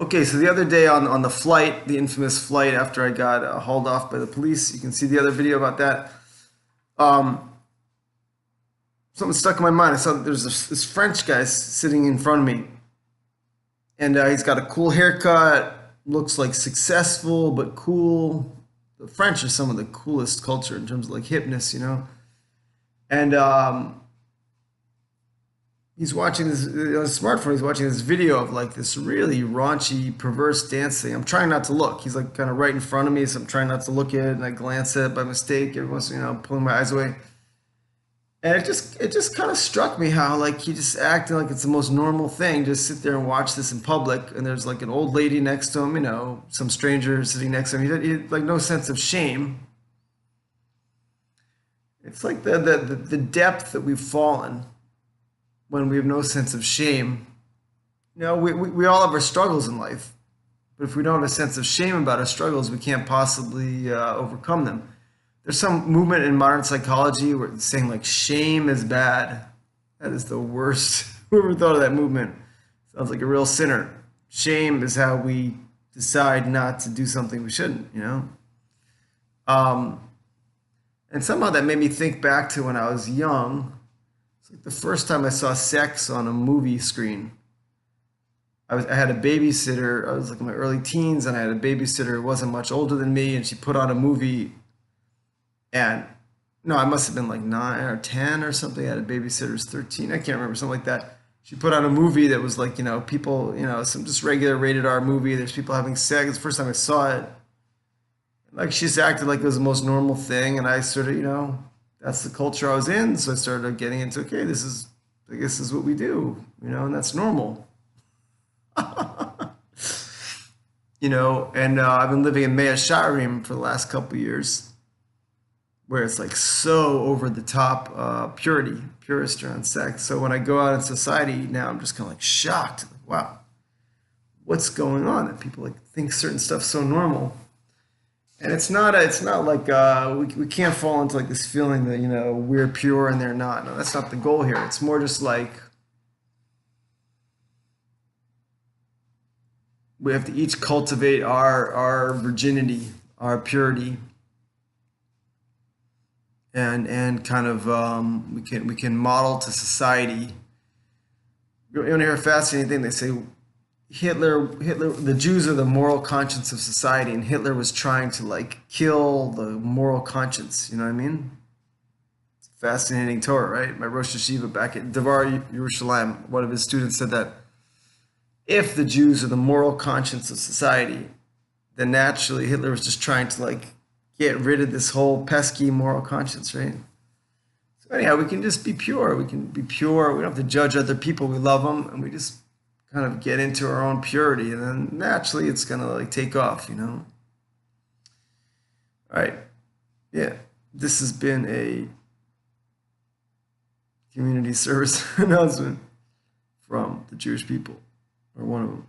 Okay, so the other day on the flight, the infamous flight after I got hauled off by the police, you can see the other video about that. Um, Something stuck in my mind. I saw that there's this French guy sitting in front of me, and he's got a cool haircut, looks like successful but cool. The French are some of the coolest culture in terms of like hipness, you know. And he's watching this on his smartphone. He's watching this video of like this really raunchy, perverse dance thing. I'm trying not to look. He's like kind of right in front of me, so I'm trying not to look at it. And I glance at it by mistake. Every once, pulling my eyes away. And it just kind of struck me how like he just acted like it's the most normal thing. Just sit there and watch this in public, and there's like an old lady next to him, some stranger sitting next to him. He had like no sense of shame. It's like the depth that we've fallen when we have no sense of shame. We all have our struggles in life, but if we don't have a sense of shame about our struggles, we can't possibly overcome them. There's some movement in modern psychology where it's saying like shame is bad. That is the worst. Whoever thought of that movement sounds like a real sinner. Shame is how we decide not to do something we shouldn't. And somehow that made me think back to when I was young. It's like the first time I saw sex on a movie screen. I had a babysitter. I was like in my early teens, and I had a babysitter who wasn't much older than me, and she put on a movie. And no, I must have been like 9 or 10 or something. I had a babysitter who's 13. I can't remember, something like that. She put on a movie that was like, people, some just regular rated R movie. There's people having sex. It's the first time I saw it. Like she just acted like it was the most normal thing, and I sort of, that's the culture I was in. So I started getting into, okay, I guess this is what we do, and that's normal. And I've been living in Mea Shearim for the last couple of years, where it's like so over the top purist around sex. So when I go out in society now, I'm just kind of like shocked. Like, wow, what's going on? That people like think certain stuff's so normal. And it's not like we can't fall into like this feeling that we're pure and they're not. No, that's not the goal here. It's more just like we have to each cultivate our virginity, our purity, and kind of we can model to society. You want to hear a fascinating thing? They say Hitler, the Jews are the moral conscience of society, and Hitler was trying to like kill the moral conscience. You know what I mean? It's fascinating Torah, right? My Rosh Hashiva back at Devar Yerushalayim, one of his students said that if the Jews are the moral conscience of society, then naturally Hitler was just trying to like get rid of this whole pesky moral conscience, right? So anyhow, we can just be pure. We can be pure. We don't have to judge other people. We love them, and we just kind of get into our own purity, and then naturally it's gonna like take off. All right, yeah. This has been a community service announcement from the Jewish people, or one of them.